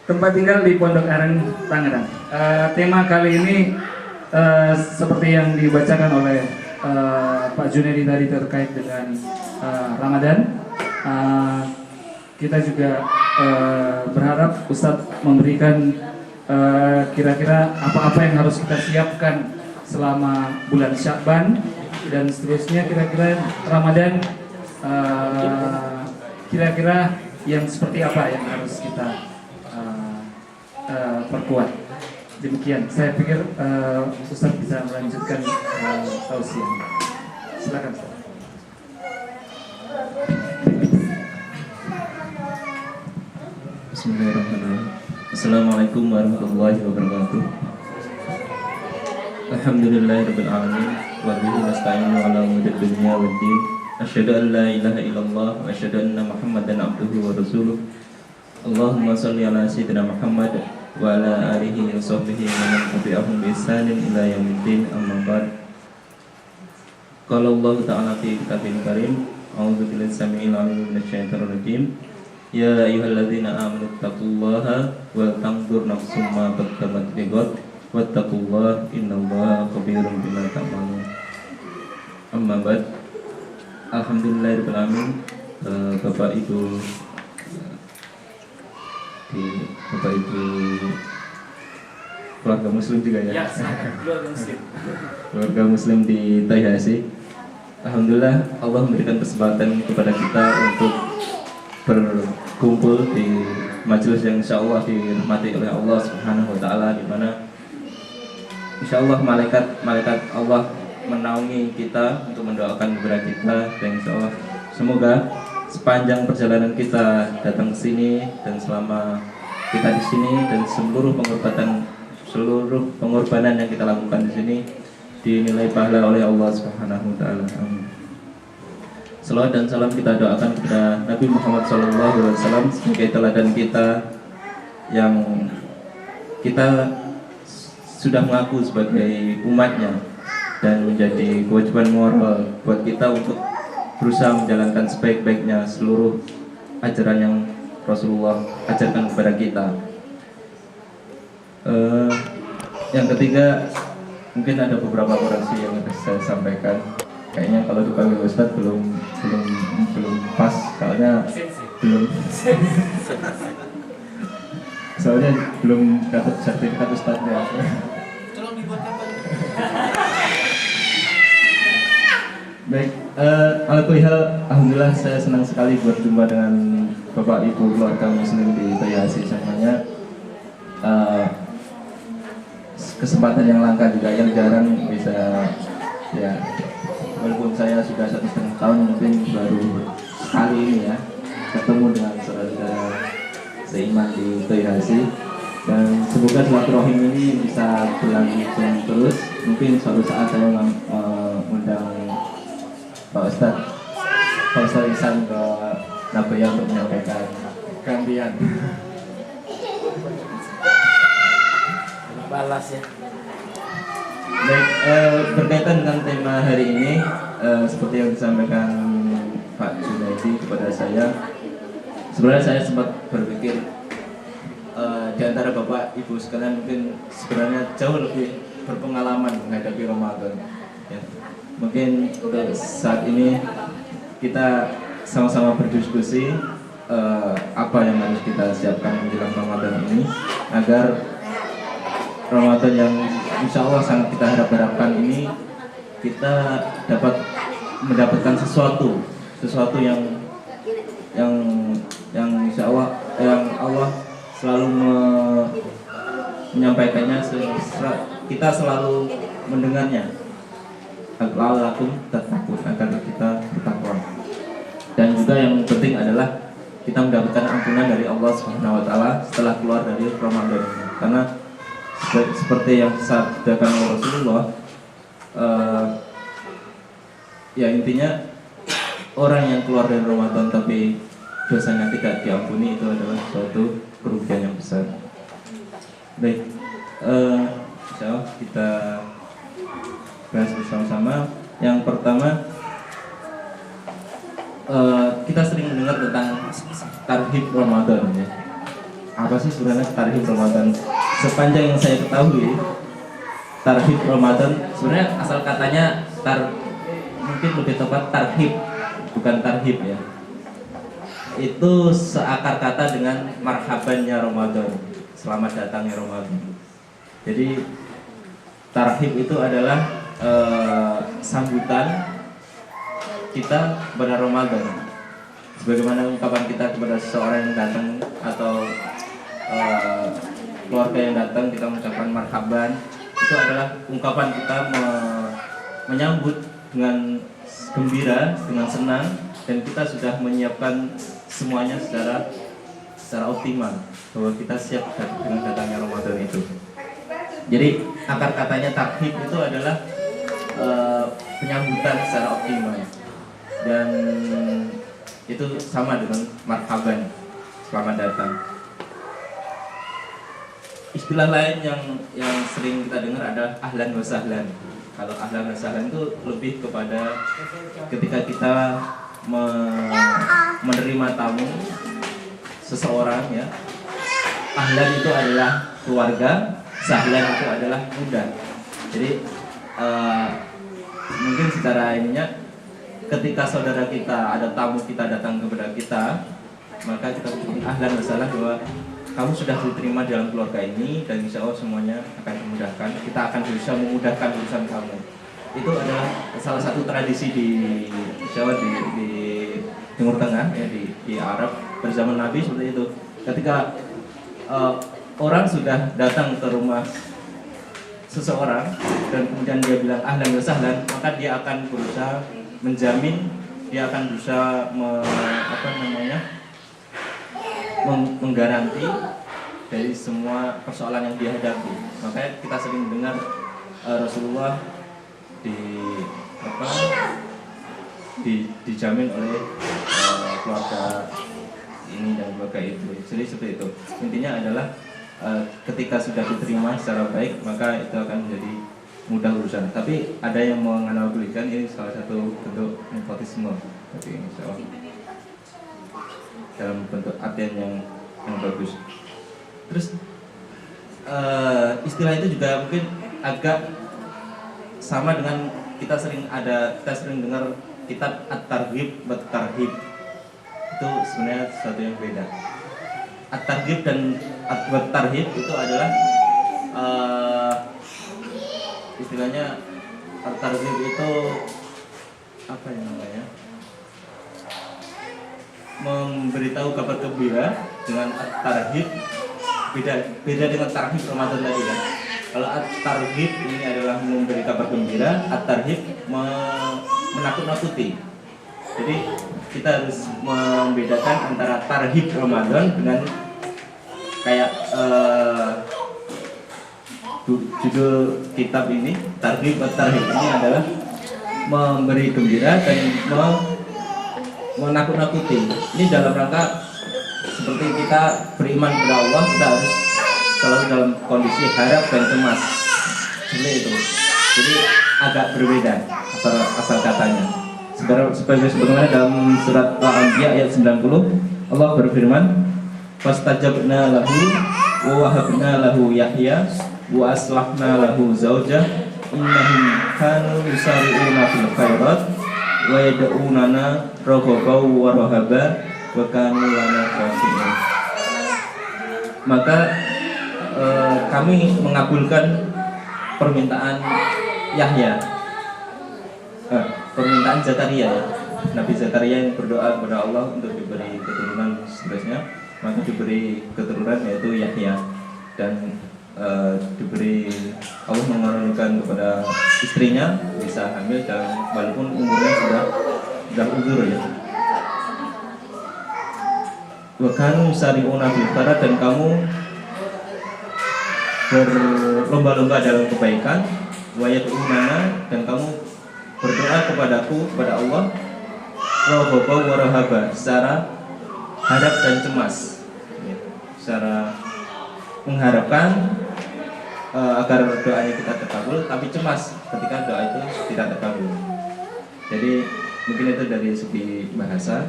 Tempat tinggal di Pondok Aren, Tangerang. Tema kali ini seperti yang dibacakan oleh Pak Junedi tadi terkait dengan Ramadan. Kita juga berharap Ustadz memberikan kira-kira apa-apa yang harus kita siapkan selama bulan Sya'ban dan seterusnya. Kira-kira Ramadan kira-kira yang seperti apa yang harus kita perkuat. Demikian, saya pikir Ustaz bisa melanjutkan tausiah. Silakan Ustaz. Bismillahirrahmanirrahim. Assalamualaikum warahmatullahi wabarakatuh. Alhamdulillahirabbil alamin wa bihi nasta'inu ala umuri dunya waddin. Asyhadu an la ilaha illallah wa asyhadu anna Muhammadan abduhu wa rasuluh. Allahumma shalli ala sayyidina Muhammad wa ala alihi wa sahbihi wa man tabi'ahum bi ihsanin ila yaumiddin, amma ba'd. Qala Allah ta'ala fi kitabil karim, a'udzu billahi samii'il 'aliim minasy syaithanir rajim. Ya ayyuhalladzina amanu taqullaha wal tanzur nafsum ma qaddamat lighad wattaqullaha innallaha khabirum bima ta'malun. Amma ba'd. Alhamdulillahirabbil alamin. Bapak Ibu keluarga muslim juga ya? Ya, keluarga muslim. Keluarga muslim di Taihasi. Alhamdulillah Allah memberikan kesempatan kepada kita untuk berkumpul di majelis yang insyaallah dirahmati oleh Allah Subhanahu wa taala, di mana insyaallah malaikat Allah menaungi kita untuk mendoakan kepada kita, dan insyaallah semoga sepanjang perjalanan kita datang ke sini dan selama kita di sini dan seluruh pengorbanan yang kita lakukan di sini dinilai pahala oleh Allah Subhanahu wa taala. Amin. Salawat dan salam kita doakan kepada Nabi Muhammad SAW sebagai teladan kita yang kita sudah mengaku sebagai umatnya, dan menjadi kewajiban moral buat kita untuk berusaha menjalankan sebaik-baiknya seluruh ajaran yang Rasulullah ajarkan kepada kita. Yang ketiga, mungkin ada beberapa korelasi yang harus saya sampaikan. Kayaknya kalau dipanggil Ustadz belum pas, soalnya belum dapat sertifikat Ustadznya. Tolong dibuat apa? Baik, alhamdulillah saya senang sekali berjumpa dengan Bapak Ibu keluarga muslim di Taihasi semuanya. Kesempatan yang langka juga, yang jarang bisa ya, walaupun saya sudah 1,5 tahun, mungkin baru kali ini ya ketemu dengan saudara seiman di Taihasi, dan semoga silaturahim ini bisa berlangsung terus. Mungkin suatu saat saya undang Pak Ustadz Isan ke Nabaya untuk menyampaikan gantian. Balas ya. Baik, berkaitan dengan tema hari ini, seperti yang disampaikan Pak Junaidi kepada saya, sebenarnya saya sempat berpikir di antara Bapak Ibu sekalian mungkin sebenarnya jauh lebih berpengalaman menghadapi Ramadan ya. Mungkin untuk saat ini kita sama-sama berdiskusi apa yang harus kita siapkan menjelang Ramadan ini, agar Ramadan yang insya Allah sangat kita harapkan ini kita dapat mendapatkan sesuatu yang insya Allah yang Allah selalu menyampaikannya, kita selalu mendengarnya. La'allakum tattaqun, agar kita bertakwa. Dan juga yang penting adalah kita mendapatkan ampunan dari Allah Subhanahu wa taala setelah keluar dari Ramadan. Karena seperti yang disabdakan oleh Rasulullah, ya intinya orang yang keluar dari Ramadan tapi dosanya tidak diampuni, itu adalah suatu kerugian yang besar. Baik, insyaallah kita bahas bersama-sama. Yang pertama, kita sering mendengar tentang tarhib Ramadan ya. Apa sih sebenarnya tarhib Ramadan? Sepanjang yang saya ketahui, tarhib Ramadan sebenarnya asal katanya mungkin lebih tepat tarhib, bukan tarhib ya. Itu seakar kata dengan marhabannya Ramadan, selamat datangnya Ramadan. Jadi tarhib itu adalah sambutan kita pada Ramadan. Sebagaimana ungkapan kita kepada seseorang yang datang atau keluarga yang datang, kita mengucapkan marhaban. Itu adalah ungkapan kita menyambut dengan gembira, dengan senang, dan kita sudah menyiapkan semuanya secara optimal bahwa kita siap dengan datangnya Ramadan itu. Jadi akar katanya tarhib itu adalah penyambutan secara optimal, dan itu sama dengan marhaban, selamat datang. Istilah lain yang sering kita dengar adalah ahlan wa sahlan. Kalau ahlan wa sahlan itu lebih kepada ketika kita menerima tamu seseorang ya. Ahlan itu adalah keluarga, sahlan itu adalah muda. Jadi mungkin secara ininya, ketika saudara kita, ada tamu kita datang kepada kita, maka kita ahlan wa sahlan bahwa kamu sudah diterima dalam keluarga ini, dan insya Allah semuanya akan dimudahkan. Kita akan bisa memudahkan urusan kamu. Itu adalah salah satu tradisi di Jawa, di Timur Tengah ya, di Arab pada zaman Nabi seperti itu. Ketika orang sudah datang ke rumah seseorang dan kemudian dia bilang ahlan wa sahlan, maka dia akan berusaha menjamin, dia akan berusaha menggaranti dari semua persoalan yang dia hadapi. Makanya kita sering dengar Rasulullah dijamin oleh keluarga ini dan keluarga itu. Jadi seperti itu. Intinya adalah ketika sudah diterima secara baik, maka itu akan menjadi mudah urusan. Tapi ada yang menganalogikan ini salah satu bentuk nepotisme. Tapi insya Allah dalam bentuk artian yang bagus. Terus istilah itu juga mungkin agak sama dengan kita sering dengar kitab At-Targhib wa Tarhib. Itu sebenarnya sesuatu yang beda. At-Targhib dan At-Tarhib itu adalah istilahnya At-Targhib itu apa yang namanya? Memberitahu kabar gembira. Dengan At-Tarhib beda dengan tarhib Ramadan tadi kan. Kalau At-Tarhib ini adalah memberi kabar gembira, At-Tarhib menakut-nakuti. Jadi kita harus membedakan antara tarhib Ramadan dengan kayak judul kitab ini, Tarhib At-Tarhib ini adalah memberi gembira dan menakut-nakuti. Ini dalam rangka seperti kita beriman kepada Allah, kita harus selalu dalam kondisi harap dan cemas. Seperti itu. Jadi agak berbeda asal katanya. Sebagaimana dalam surat Al-Anbiya ayat 90, Allah berfirman, "Fastajabna lahu wa wahabna lahu Yahya wa aslahna lahu zaujah innahum kanu yusari'una fil khairat wa yad'unana raghaban wa rahaba wa kanu lana khashi'in." Maka kami mengabulkan permintaan Yahya, permintaan Zakaria ya. Nabi Zakaria yang berdoa kepada Allah untuk diberi keturunan seterusnya, maka diberi keturunan yaitu Yahya, dan Allah mengaruniakan kepada istrinya bisa hamil, dan walaupun umurnya sudah uzur ya. Bahkan sari'una fil khairat, dan kamu berlomba-lomba dalam kebaikan, wa yad'unana, dan kamu berdoa kepadaku, kepada Allah, rahaba wa rahaba, secara harap dan cemas, secara mengharapkan agar doanya kita terkabul, tapi cemas ketika doa itu tidak terkabul. Jadi mungkin itu dari segi bahasa.